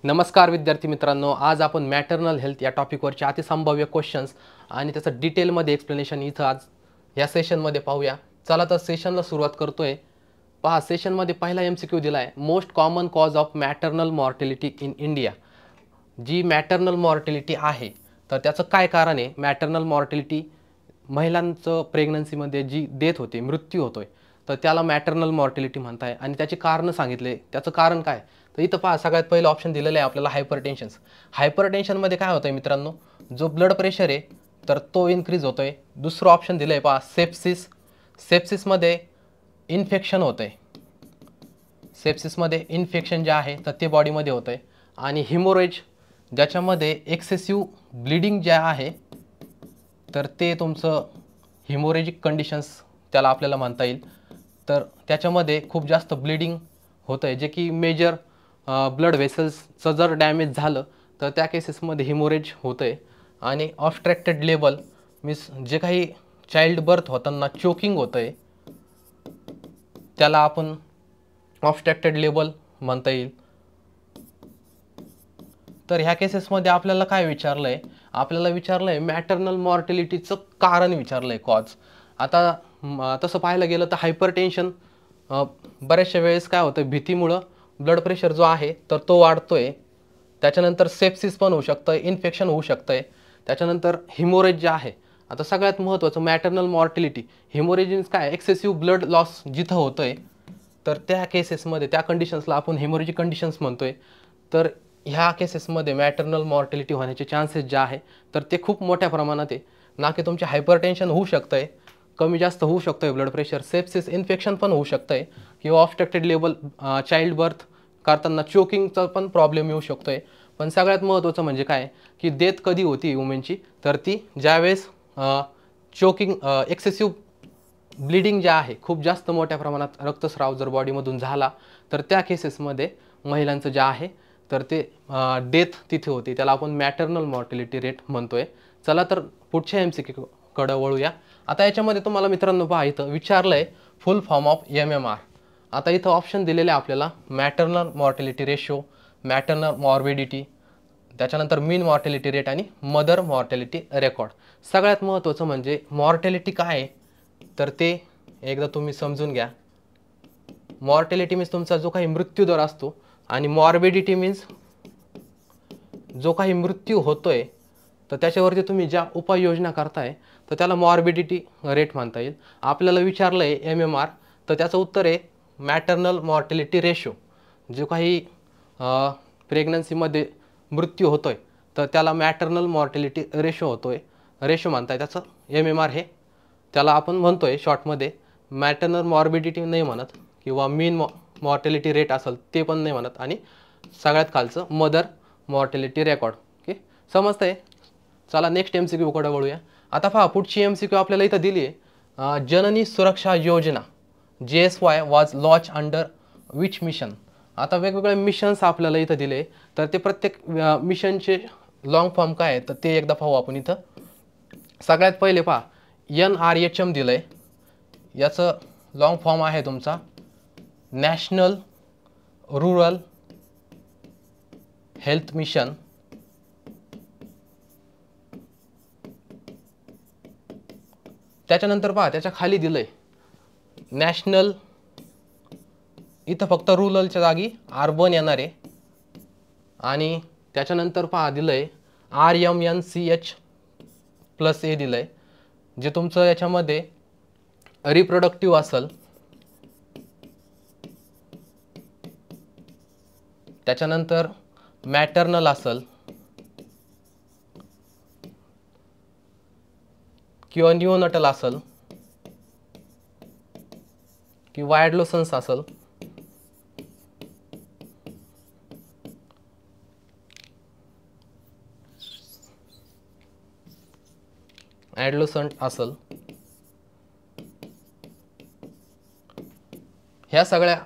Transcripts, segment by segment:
नमस्कार विद्यार्थी मित्रांनो, आज आपण मॅटर्नल हेल्थ या टॉपिकवरचे अतिसंभाव्य क्वेश्चन्स आणि त्याचं डिटेलमध्ये एक्सप्लेनेशन इथं आज या सेशनमध्ये पाहूया. चला तर सेशनला सुरुवात करतोय. पहा, सेशनमध्ये पहिला MCQ दिला आहे, most common cause of maternal mortality in India. जी मॅटर्नल मॉर्टिलिटी आहे तर त्याचं काय कारण आहे? मॅटर्नल मॉर्टिलिटी महिलांचं प्रेग्नन्सीमध्ये जी डेथ होते, मृत्यू होतोय, तर त्याला मॅटर्नल मॉर्टिलिटी म्हणताय. आणि त्याची कारणं सांगितले. त्याचं कारण काय? तर इथं पहा, सगळ्यात पहिलं ऑप्शन दिलेलं आहे आपल्याला हायपरटेन्शन्स. हायपरटेन्शनमध्ये काय होतं आहे मित्रांनो, जो ब्लड प्रेशर आहे तर तो इन्क्रीज होतो आहे. दुसरं ऑप्शन दिलं आहे पहा, सेप्सिस. सेप्सिसमध्ये इन्फेक्शन होतं आहे. सेप्सिसमध्ये इन्फेक्शन जे आहे तर ते बॉडीमध्ये होतं आहे. आणि हिमोरेज, ज्याच्यामध्ये एक्सेसिव्ह ब्लिडिंग जे आहे तर ते तुमचं हिमोरेजिक कंडिशन्स त्याला आपल्याला म्हणता येईल. तर त्याच्यामध्ये खूप जास्त ब्लिडिंग होतं आहे, जे की मेजर ब्लड व्हेसल्सचं जर डॅमेज झालं तर त्या केसेसमध्ये हिमोरेज होतं आहे. आणि ऑब्स्ट्रॅक्टेड लेबल मीन्स जे काही चाइल्ड बर्थ होताना चोकिंग होतं आहे त्याला आपण ऑब्स्ट्रॅक्टेड लेबल म्हणता येईल. तर ह्या केसेसमध्ये आपल्याला काय विचारलं आहे? आपल्याला विचारलं आहे मॅटर्नल मॉर्टिलिटीचं कारण विचारलं आहे, कॉज. आता तसं पाहायला गेलं तर हायपरटेन्शन बऱ्याचशा वेळेस काय होतं, भीतीमुळं ब्लड प्रेशर जो आहे तर तो वाढतो आहे. त्याच्यानंतर सेप्सिस पण होऊ शकतं, इन्फेक्शन होऊ शकतं आहे. त्याच्यानंतर हिमोरेज जे आहे. आता सगळ्यात महत्त्वाचं मॅटर्नल मॉर्टिलिटी, हिमोरेज काय, एक्सेसिव्ह ब्लड लॉस जिथं होतं आहे तर त्या केसेसमध्ये, त्या कंडिशन्सला आपण हिमोरेजिक कंडिशन्स म्हणतो आहे. तर ह्या केसेसमध्ये मॅटर्नल मॉर्टिलिटी होण्याचे चान्सेस जे आहे तर ते खूप मोठ्या प्रमाणात आहे. ना की तुमचे हायपरटेन्शन होऊ शकतं आहे, कमी जास्त होऊ शकतं आहे ब्लड प्रेशर, सेप्सिस, इन्फेक्शन पण होऊ शकतं आहे, किंवा ऑब्स्ट्रक्टेड लेबल चाइल्ड बर्थ करताना चोकिंगचा पण प्रॉब्लेम येऊ शकतो आहे. पण सगळ्यात महत्त्वाचं म्हणजे काय की डेथ कधी होती वुमेनची, तर ती ज्यावेळेस चोकिंग, एक्सेसिव्ह ब्लिडिंग जे आहे, खूप जास्त मोठ्या प्रमाणात रक्तस्राव जर बॉडीमधून झाला तर त्या केसेसमध्ये महिलांचं जे आहे तर ते डेथ तिथे होती. त्याला आपण मॅटर्नल मॉर्टिलिटी रेट म्हणतोय. चला तर पुढच्या MCQ कडे वळूया. आता याच्यामध्ये तुम्हाला मित्रांनो पहा, इथं विचारलं आहे फुल फॉर्म ऑफ MMR. आता इथं ऑप्शन दिलेले आहे आपल्याला, maternal mortality ratio, maternal morbidity, त्याच्यानंतर मीन मॉर्टिलिटी रेट आणि मदर मॉर्टिलिटी रेकॉर्ड. सगळ्यात महत्त्वाचं म्हणजे मॉर्टिलिटी काय आहे तर ते एकदा तुम्ही समजून घ्या. मॉर्टिलिटी मीन्स तुमचा जो काही मृत्यूदर असतो, आणि मॉर्बिडिटी मीन्स जो काही मृत्यू होतोय तर त्याच्यावरती तुम्ही ज्या उपाययोजना करताय तर त्याला मॉर्बिडिटी रेट म्हणता येईल. आपल्याला विचारलं आहे MMR, तर त्याचं उत्तर आहे मॅटर्नल मॉर्टिलिटी रेशो. जो काही प्रेग्नन्सीमध्ये मृत्यू होतोय तर त्याला मॅटर्नल मॉर्टिलिटी रेशो होतोय, रेशो म्हणताय. त्याचं MMR हे त्याला आपण म्हणतोय शॉर्टमध्ये. मॅटर्नल मॉर्बिडिटी नाही म्हणत, किंवा मीन मॉर्टिलिटी रेट असेल ते पण नाही म्हणत, आणि सगळ्यात खालचं मदर मॉर्टिलिटी रेकॉर्ड. ओके, समजतंय? चला नेक्स्ट MCQ कडे वळूया. आता पहा, पुढची MCQ आपल्याला इथं दिली आहे, जननी सुरक्षा योजना JSY was launch under which mission. आता वेगवेगळे मिशन्स आपल्याला इथं दिले, तर ते प्रत्येक मिशनचे लॉंग फॉर्म काय आहे तर ते एकदा पाहू आपण इथं. सगळ्यात पहिले पहा, NRHM दिलं आहे. याचं लॉंग फॉर्म आहे तुमचा नॅशनल रूरल हेल्थ मिशन. त्याच्यानंतर पहा, त्याच्या खाली दिलंय नॅशनल, इथं फक्त रूरलच्या जागी अर्बन येणार आहे. आणि त्याच्यानंतर पहा दिलंय RMNCH+A दिलंय, जे तुमचं याच्यामध्ये रिप्रोडक्टिव्ह असेल. त्याच्यानंतर मॅटर्नल असेल, किंवा न्यूनटल असेल, किंवा ॲडोलसन्स असेल. ॲडोलसंट असेल. ह्या सगळ्या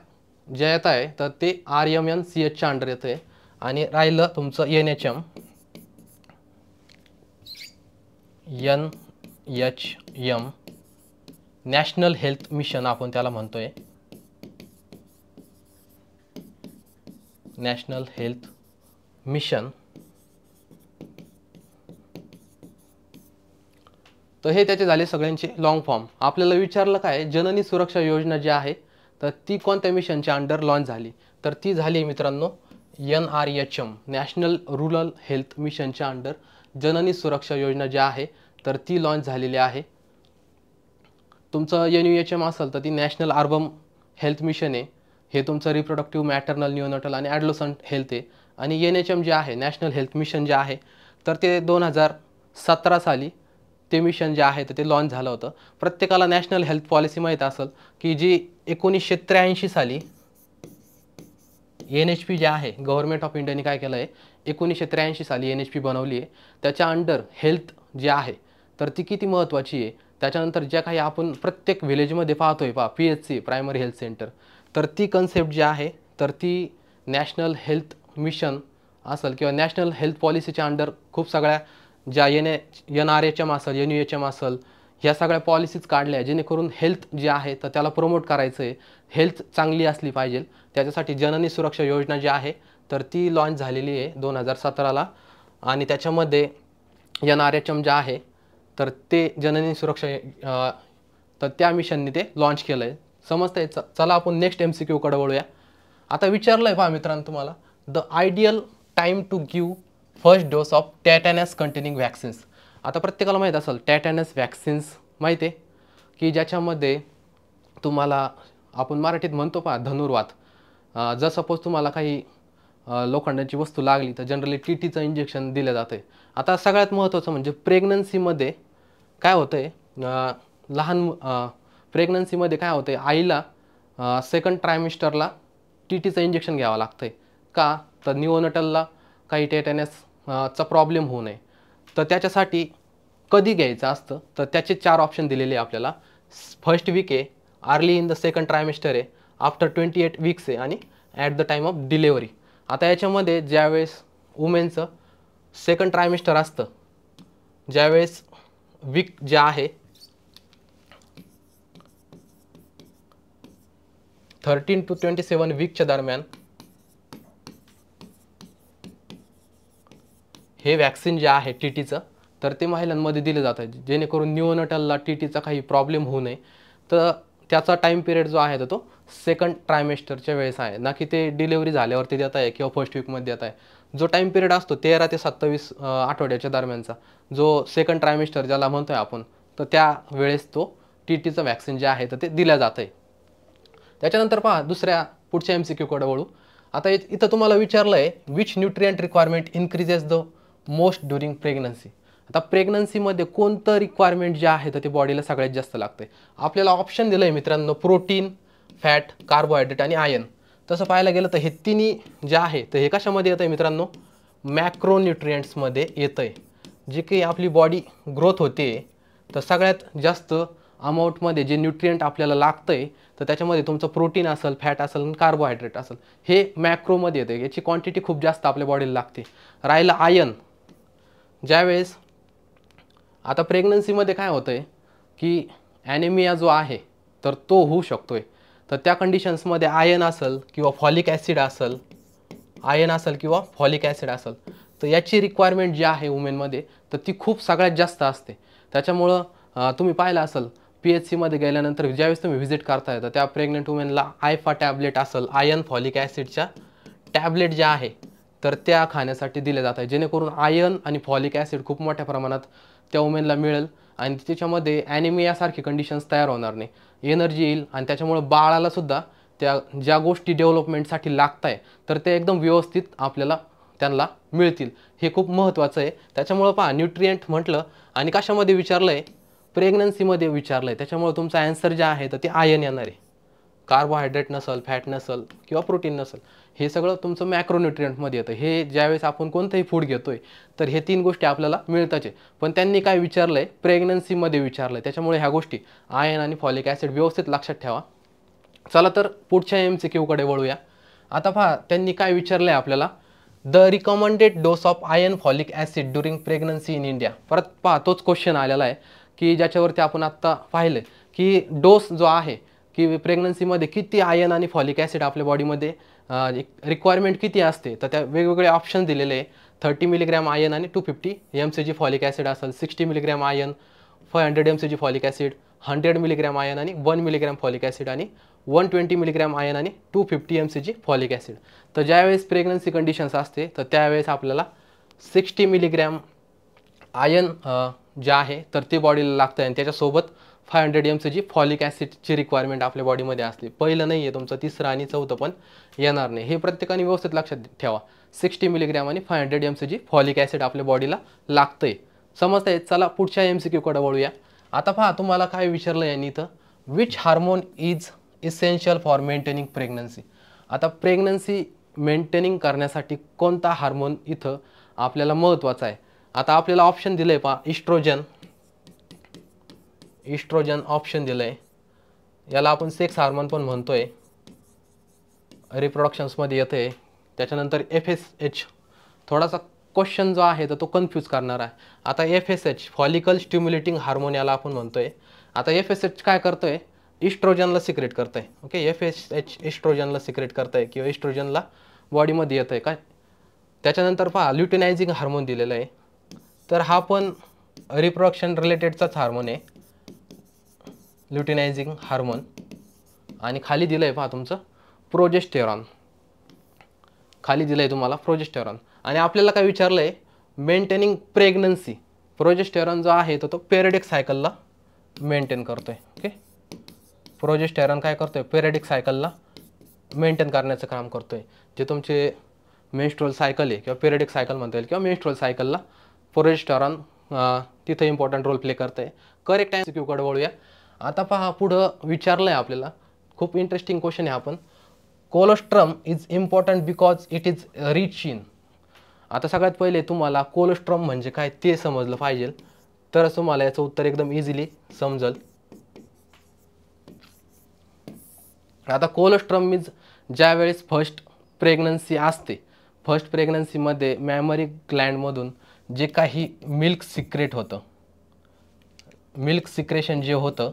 ज्या येत आहे तर ते RMNCHच्या अंडर येतं आहे. आणि राहिलं तुमचं NHM, NHM national health mission आपण त्याला म्हणतोय. नॅशनल हेल्थ मिशन, तर हे त्याचे झाले सगळ्यांचे लॉंग फॉर्म. आपल्याला विचारलं काय, जननी सुरक्षा योजना जी आहे तर ती कोणत्या मिशनच्या अंडर लॉन्च झाली, तर ती झाली मित्रांनो NRHM, नॅशनल रूरल हेल्थ मिशनच्या अंडर जननी सुरक्षा योजना जी आहे तर ती लॉन्च झालेली आहे. तुमचं NUHM असेल तर ती नॅशनल अर्बन हेल्थ मिशन आहे, हे तुमचं रिप्रोडक्टिव्ह मॅटर्नल न्यूनॅटल आणि ॲडोलसंट हेल्थ आहे. आणि NHM जे आहे नॅशनल हेल्थ मिशन जे आहे तर ते 2017 साली ते मिशन जे आहे तर ते लॉन्च झालं होतं. प्रत्येकाला नॅशनल हेल्थ पॉलिसी माहीत असेल की जी 1983 साली NHP जे आहे गव्हर्नमेंट ऑफ इंडियाने काय केलं आहे, 1983 साली NHP बनवली आहे. त्याच्या अंडर हेल्थ जे आहे तर ती किती महत्त्वाची आहे. त्याच्यानंतर ज्या काही आपण प्रत्येक विलेजमध्ये पाहतोय PHC प्रायमरी हेल्थ सेंटर, तर ती कन्सेप्ट जी आहे तर ती नॅशनल हेल्थ मिशन असेल किंवा नॅशनल हेल्थ पॉलिसीच्या अंडर खूप सगळ्या ज्या NRHM असेल NUHM असेल ह्या सगळ्या पॉलिसीज काढल्या जेणेकरून हेल्थ जी आहे तर त्याला प्रमोट करायचं आहे, हेल्थ चांगली असली पाहिजे. त्याच्यासाठी जननी सुरक्षा योजना जी आहे तर ती लॉन्च झालेली आहे 2017ला. आणि त्याच्यामध्ये NRHM जे आहे तर ते जननी सुरक्षा तर त्या मिशनने ते लॉन्च केलं आहे. समजतंय. चला आपण नेक्स्ट MCQ कडे वळूया. आता विचारलं आहे पहा मित्रांनो तुम्हाला, the ideal time to give first dose of tetanus containing vaccines. आता प्रत्येकाला माहीत असेल टेटॅनस वॅक्सिन्स माहीत आहे की ज्याच्यामध्ये तुम्हाला आपण मराठीत म्हणतो पहा धनुर्वात. जर सपोज तुम्हाला काही लोखंडाची वस्तू लागली तर जनरली TTचं इंजेक्शन दिलं जातं. आता सगळ्यात महत्त्वाचं म्हणजे प्रेग्नन्सीमध्ये काय होतं आहे, लहान प्रेग्नन्सीमध्ये काय होतं आहे, आईला सेकंड ट्रायमिस्टरला TTचं इंजेक्शन घ्यावं लागतं आहे. का तर निओनटलला काही टेटॅनसचा प्रॉब्लेम होऊ नये. तर त्याच्यासाठी कधी घ्यायचं असतं तर त्याचे 4 ऑप्शन दिलेले आहे आपल्याला. फर्स्ट वीक आहे, अर्ली इन द सेकंड ट्रायमिस्टर आहे, आफ्टर 28 वीक्स आहे आणि at the time of delivery. आता याच्यामध्ये ज्यावेळेस वुमेनचं सेकंड ट्रायमिस्टर असतं, ज्यावेळेस वीक जे आहे 13 to 27 वीकच्या दरम्यान हे वॅक्सिन जे आहे TTचं तर ते महिलांमध्ये दिलं जातं जेणेकरून न्यूनटलला TTचा काही प्रॉब्लेम होऊ नये. तर त्याचा टाईम पिरियड जो आहे तर तो सेकंड ट्रायमेस्टरच्या वेळेस आहे, ना की ते डिलेवरी झाल्यावरती देत आहे किंवा फर्स्ट वीकमध्ये देत आहे. जो टाईम पिरियड असतो 13 ते 27 आठवड्याच्या दरम्यानचा जो सेकंड ट्रायमेस्टर ज्याला म्हणतोय आपण, तर त्या वेळेस तो TTचं वॅक्सिन जे आहे तर ते दिलं जातं आहे. त्याच्यानंतर पहा दुसऱ्या पुढच्या MCQ कडे वळू. आता इथं तुम्हाला विचारलं आहे which nutrient requirement increases the most during pregnancy. आता प्रेग्नन्सीमध्ये कोणतं रिक्वायरमेंट जे आहे तर ते बॉडीला सगळ्यात जास्त लागतं आहे. आपल्याला ऑप्शन दिलं आहे मित्रांनो, प्रोटीन, फॅट, कार्बोहायड्रेट आणि आयर्न. तसं पाहायला गेलं तर हे तिन्ही जे आहे तर हे कशामध्ये येतं आहे मित्रांनो, मॅक्रोन्युट्रिएंट्समध्ये येतं आहे. जे काही आपली बॉडी ग्रोथ होते तर सगळ्यात जास्त अमाऊंटमध्ये जे न्यूट्रिएंट आपल्याला लागतं आहे तर त्याच्यामध्ये तुमचं प्रोटीन असेल, फॅट असेल आणि कार्बोहायड्रेट असेल, हे मॅक्रोमध्ये येतं. याची क्वांटिटी खूप जास्त आपल्या बॉडीला लागते. राहिलं आयर्न, ज्यावेळेस आता प्रेग्नन्सीमध्ये काय होतं आहे की ॲनेमिया जो आहे तर तो होऊ शकतो आहे. तर त्या कंडिशन्समध्ये आयर्न असेल किंवा फॉलिक ॲसिड असेल, तर याची रिक्वायरमेंट जी आहे वुमेनमध्ये तर ती खूप सगळ्यात जास्त असते. त्याच्यामुळं तुम्ही पाहिलं असेल PHCमध्ये गेल्यानंतर ज्यावेळेस तुम्ही व्हिजिट करताय तर त्या प्रेग्नंट वुमेनला आयफा टॅबलेट असेल, आयर्न फॉलिक ॲसिडच्या टॅबलेट ज्या आहे तर त्या खाण्यासाठी दिल्या जात आहे, जेणेकरून आयर्न आणि फॉलिक ॲसिड खूप मोठ्या प्रमाणात त्या वुमेनला मिळेल आणि त्याच्यामध्ये ॲनिमियासारखी कंडिशन्स तयार होणार नाही, एनर्जी येईल आणि त्याच्यामुळं बाळालासुद्धा त्या ज्या गोष्टी डेव्हलपमेंटसाठी लागत आहे तर ते एकदम व्यवस्थित आपल्याला त्यांना मिळतील. हे खूप महत्त्वाचं आहे. त्याच्यामुळं पहा न्यूट्रिएंट म्हटलं आणि कशामध्ये विचारलं आहे, प्रेग्नन्सीमध्ये विचारलं आहे, त्याच्यामुळे तुमचा ॲन्सर जे आहे तर ते आयर्न येणार आहे. कार्बोहायड्रेट नसेल, फॅट नसेल किंवा प्रोटीन नसेल, हे सगळं तुमचं मॅक्रोन्युट्रिएंटमध्ये येतं. हे ज्यावेळेस आपण कोणतंही फूड घेतोय तर हे 3 गोष्टी आपल्याला मिळताच आहे. पण त्यांनी काय विचारलं आहे, प्रेग्नन्सीमध्ये विचारलं आहे. त्याच्यामुळे ह्या गोष्टी आयर्न आणि फॉलिक ॲसिड व्यवस्थित लक्षात ठेवा. चला तर पुढच्या MCQ कडे वळूया. आता पहा त्यांनी काय विचारलं आहे आपल्याला, the recommended dose of iron folic acid during pregnancy in India. परत पहा तोच क्वेश्चन आलेला आहे की ज्याच्यावरती आपण आत्ता पाहिलं की डोस जो आहे की प्रेग्नन्सीमध्ये किती आयर्न आणि फॉलिक ॲसिड आपल्या बॉडीमध्ये रिक्वायरमेंट किती असते, तर त्या वेगवेगळे ऑप्शन दिलेले आहे. 30 मिलीग्रॅम आयन आणि 250 mcg फॉलिक ॲसिड असेल, 60 milligram ion, 500 mcg folic acid, 100 milligram ion आणि 1 मिलीग्रॅम फॉलिक ॲसिड आणि 120 मिलीग्रॅम आयन आणि 250 mcg फॉलिक ॲसिड. तर ज्यावेळेस प्रेग्नन्सी कंडिशन्स असते तर त्यावेळेस आपल्याला 60 मिलीग्रॅम आयन जे आहे तर ते बॉडीला लागतं आणि त्याच्यासोबत 500 mcg फॉलिक ॲसिडची रिक्वायरमेंट आपल्या बॉडीमध्ये असते. पहिलं नाही आहे तुमचं, तिसरं आणि चौथं पण येणार नाही. हे प्रत्येकाने व्यवस्थित लक्षात ठेवा. 60 मिलीग्रॅम आणि 500 mcg फॉलिक ॲसिड आपल्या बॉडीला लागतंय. समजतंय? चला पुढच्या MCQ कडे वळूया. आता पहा तुम्हाला काय विचारलं यांनी इथं, which hormone is essential for maintaining pregnancy. आता प्रेग्नन्सी मेंटेनिंग करण्यासाठी कोणता हार्मोन इथं आपल्याला महत्त्वाचा आहे. आता आपल्याला ऑप्शन दिलं आहे पहा, इस्ट्रोजन ऑप्शन दिलं आहे. याला आपण सेक्स हार्मोन पण म्हणतोय, रिप्रोडक्शन्समध्ये येतं आहे. त्याच्यानंतर FSH, थोडासा क्वेश्चन जो आहे तर तो कन्फ्यूज करणार आहे. आता FSH फॉलिकल स्टिम्युलेटिंग हार्मोन याला आपण म्हणतोय. आता FSH काय करतोय, इस्ट्रोजनला सिक्रेट करतंय. ओके, FSH इस्ट्रोजनला सिक्रेट करतंय किंवा इस्ट्रोजनला बॉडीमध्ये येतंय काय. त्याच्यानंतर पहा ल्युटिनायझिंग हार्मोन दिलेलं आहे, तर हा पण रिप्रोडक्शन रिलेटेडचाच हार्मोन आहे, ल्युटिनायझिंग हार्मोन. आणि खाली दिलं आहे पहा तुमचं प्रोजेस्टेरॉन, खाली दिलं आहे तुम्हाला प्रोजेस्टेरॉन. आणि आपल्याला काय विचारलं आहे, मेंटेनिंग प्रेग्नन्सी. प्रोजेस्टेरॉन जो आहे तो पेरियडिक सायकलला मेंटेन करतोय. ओके, प्रोजेस्टेरॉन काय करतोय, पेरियडिक सायकलला मेंटेन करण्याचं काम करतोय. जे तुमचे मेन्स्ट्रुअल सायकल आहे किंवा पेरियडिक सायकल म्हणता येईल किंवा मेन्स्ट्रुअल सायकलला प्रोजेस्टेरॉन तिथं इम्पॉर्टंट रोल प्ले करतं आहे. करेक्ट MCQ कडे वळूया. आता पहा पुढं विचारलं आहे आपल्याला, खूप इंटरेस्टिंग क्वेश्चन आहे. आपण colostrum is important because it is rich in. आता सगळ्यात पहिले तुम्हाला कोलोस्ट्रम म्हणजे काय ते समजलं पाहिजे, तरच तुम्हाला याचं उत्तर एकदम इझिली समजेल. आता कोलोस्ट्रम इज ज्यावेळेस फर्स्ट प्रेग्नन्सी असते, फर्स्ट प्रेग्नन्सीमध्ये मॅमरी ग्लँडमधून जे काही मिल्क सिक्रेट होतं, मिल्क सिक्रेशन जे होतं,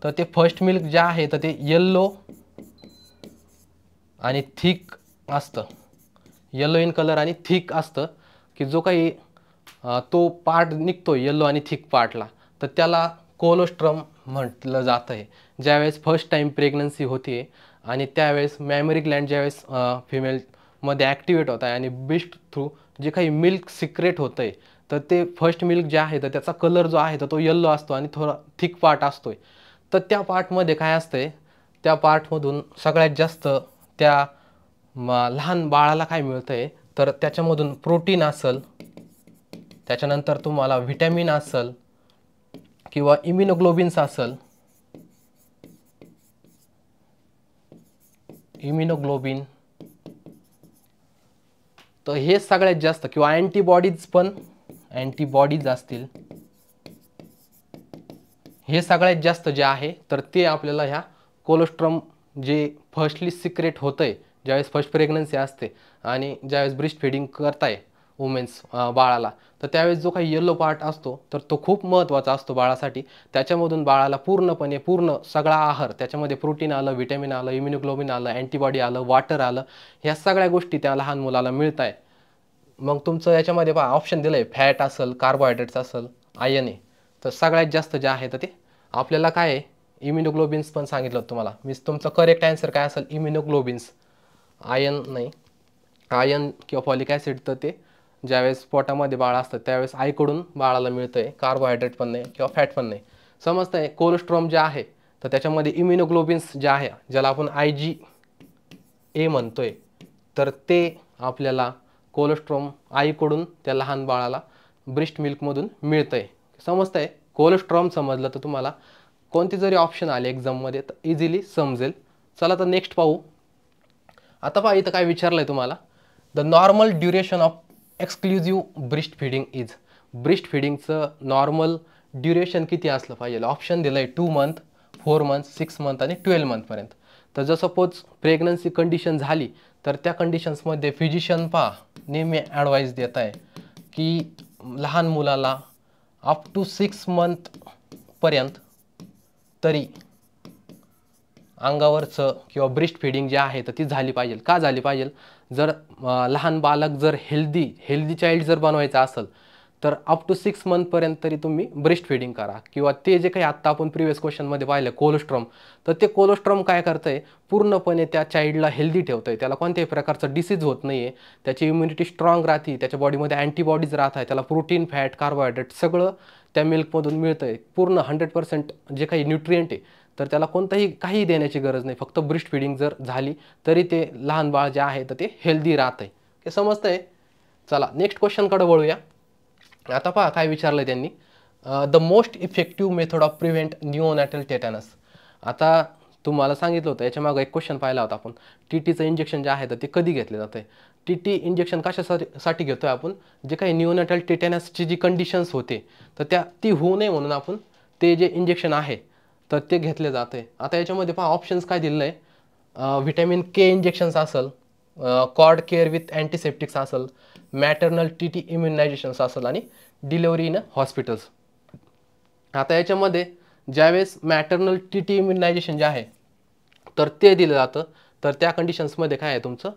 तर ते फर्स्ट मिल्क जे आहे तर ते येल्लो आणि थिक असतं, येल्लो इन कलर आणि थिक असतं. की जो काही तो पार्ट निघतो येल्लो आणि थिक पार्टला, तर त्याला कोलोस्ट्रम म्हटलं जातं आहे. ज्यावेळेस फर्स्ट टाईम प्रेग्नन्सी होते आणि त्यावेळेस मॅमरी ग्लँड ज्यावेळेस फिमेलमध्ये ॲक्टिवेट होत आहे आणि ब्रेस्ट थ्रू जे काही मिल्क सिक्रेट होतं आहे, तर ते फर्स्ट मिल्क जे आहे तर त्याचा कलर जो आहे तर तो येल्लो असतो आणि थोडा थिक पार्ट असतो आहे. तर त्या पार्टमध्ये काय असतं आहे, त्या पार्टमधून सगळ्यात जास्त त्या लहान बाळाला काय मिळतं आहे, तर त्याच्यामधून प्रोटीन असेल, त्याच्यानंतर तुम्हाला व्हिटॅमिन असेल किंवा इम्युनोग्लोबिन्स असेल, इम्युनोग्लोबिन, तर हे सगळ्यात जास्त किंवा अँटीबॉडीज पण, अँटीबॉडीज असतील, हे सगळ्यात जास्त जे आहे तर ते आपल्याला ह्या कोलोस्ट्रम जे फर्स्टली सिक्रेट होतं आहे ज्यावेळेस फर्स्ट प्रेग्नन्सी असते आणि ज्यावेळेस ब्रेस्ट फिडिंग करताय वुमेन्स बाळाला, तर त्यावेळेस जो काही येल्लो पार्ट असतो तर तो खूप महत्त्वाचा असतो बाळासाठी. त्याच्यामधून बाळाला पूर्णपणे पूर्ण सगळा आहार, त्याच्यामध्ये प्रोटीन आलं, व्हिटॅमिन आलं, इम्युनोग्लोबिन आलं, अँटीबॉडी आलं, वॉटर आलं, ह्या सगळ्या गोष्टी त्या लहान मुलाला मिळत आहे. मग तुमचं याच्यामध्ये पहा ऑप्शन दिलं आहे, फॅट असेल, कार्बोहायड्रेट्स असेल, आयन आहे. तर सगळ्यात जास्त जे आहे तर ते आपल्याला काय आहे, इम्युनोग्लोबिन्स पण सांगितलं तुम्हाला. मीन्स तुमचं करेक्ट आन्सर काय असेल, इम्युनोग्लोबिन्स. आयन नाही, आयन किंवा फॉलिक ॲसिड तर ते ज्यावेळेस पोटामध्ये बाळ असतं त्यावेळेस आईकडून बाळाला मिळतं आहे. कार्बोहायड्रेट पण नाही किंवा फॅट पण नाही. समजतं आहे. कोलेस्ट्रॉम जे आहे तर त्याच्यामध्ये इम्युनोग्लोबिन्स जे आहे, ज्याला आपण IgA म्हणतोय, तर ते आपल्याला कोलेस्ट्रॉम आईकडून त्या लहान बाळाला ब्रेस्ट मिल्कमधून मिळतं आहे. समजतं आहे. कोलेस्ट्रॉम समजलं तर तुम्हाला कोणते जरी ऑप्शन आले एक्झाममध्ये तर इझिली समजेल. चला तर नेक्स्ट पाहू. आता पहा इथं काय विचारलं आहे तुम्हाला, the normal duration of exclusive breast feeding is. Breast फिडिंगचं नॉर्मल ड्युरेशन किती असलं पाहिजे. ऑप्शन दिलं आहे 2 मंथ, 4 मंथ, 6 मंथ आणि 12 मंथपर्यंत. तर जर सपोज प्रेग्नन्सी कंडिशन झाली तर त्या कंडिशन्समध्ये फिजिशियन पहा नेहमी ॲडवाईस देत आहे की लहान मुलाला अप टू 6 मंथपर्यंत तरी अंगावरचं किंवा ब्रेस्ट फिडिंग जे आहे तर ती झाली पाहिजे. का झाली पाहिजे? जर लहान बालक जर हेल्दी चाइल्ड जर बनवायचं असेल तर अप टू 6 मंथपर्यंत तरी तुम्ही ब्रेस्ट फिडिंग करा. किंवा ते जे काही आत्ता आपण प्रिव्हियस क्वेश्चनमध्ये पाहिलं कोलोस्ट्रॉम, तर ते कोलोस्ट्रॉम काय करतंय, पूर्णपणे त्या चाइल्डला हेल्दी ठेवतंय. त्याला कोणत्याही प्रकारचं डिसीज होत नाही आहे, त्याची इम्युनिटी स्ट्रॉंग राहते, त्याच्या बॉडीमध्ये अँटीबॉडीज राहत आहे, त्याला प्रोटीन फॅट कार्बोहायड्रेट सगळं त्या मिल्कमधून मिळतं आहे. पूर्ण 100% जे काही न्यूट्रिएंट आहे, तर त्याला काही देण्याची गरज नाही. फक्त ब्रेस्ट फिडिंग जर झाली तरी ते लहान बाळ जे आहे तर ते हेल्दी राहतंय. हे समजतंय? चला नेक्स्ट क्वेश्चनकडे वळूया. आता पहा काय विचारलंय त्यांनी, the most effective method of prevent neonatal tetanus. आता तुम्हाला सांगितलं होतं याच्या मागे एक क्वेश्चन पाहिला होता आपण, टीटीचं इंजेक्शन जे आहे तर ते कधी घेतले जाते. टीटी इंजेक्शन कशासाठी घेतोय आपण, जे काही निओनॅटल टेटॅनसची जी कंडिशन्स होते तर ती होऊ नये म्हणून आपण ते जे इंजेक्शन आहे तर ते घेतले जाते. आता याच्यामध्ये पहा ऑप्शन्स काय दिलेलं आहे, व्हिटॅमिन के इंजेक्शन्स असेल, कॉर्ड केअर विथ अँटीसेप्टिक्स असेल, मॅटर्नल टीटी इम्युनायझेशन्स असेल आणि डिलिव्हरी इन हॉस्पिटल्स. आता याच्यामध्ये ज्यावेळेस मॅटर्नल टीटी इम्युनायझेशन जे आहे तर ते दिलं जातं, तर त्या कंडिशन्समध्ये काय आहे तुमचं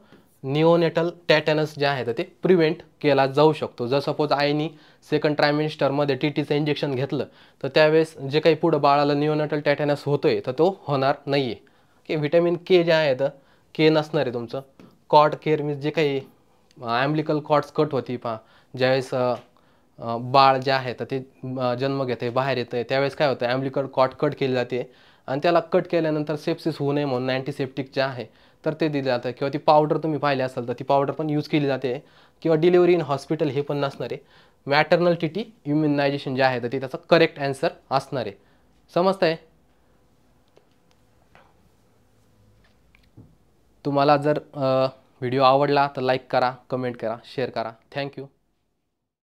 निओनेटल टॅटॅनस जे आहे तर ते प्रिव्हेंट केला जाऊ शकतो. जर सपोज आईनी सेकंड ट्रायमिस्टरमध्ये टीटीचं इंजेक्शन घेतलं तर त्यावेळेस जे काही पुढं बाळाला निओनेटल टॅटॅनस होतोय तर तो होणार नाही आहे. की व्हिटॅमिन के जे आहे तर के नसणार आहे तुमचं. कॉर्ड केअर मीन्स जे काही ॲम्ब्लिकल कॉर्ड्स कट होती पहा ज्यावेळेस बाळ जे आहे तर ते जन्म घेते बाहेर येतं, त्यावेळेस काय होतं ॲम्ब्लिकल कॉर्ड कट केली जाते आणि त्याला कट केल्यानंतर सेप्सिस होऊ नये म्हणून अँटीसेप्टिक जे आहे तर ते दिलं जातं. किंवा ती पावडर तुम्ही पाहिली असेल तर ती पावडर पण यूज केली जाते. किंवा डिलिव्हरी इन हॉस्पिटल हे पण नसणार आहे. मॅटर्नल टीटी इम्युनायझेशन जे आहे तर ते त्याचं करेक्ट आन्सर असणार आहे. समजतंय? तुम्हाला जर व्हिडिओ आवडला तर लाईक करा, कमेंट करा, शेअर करा. थँक्यू.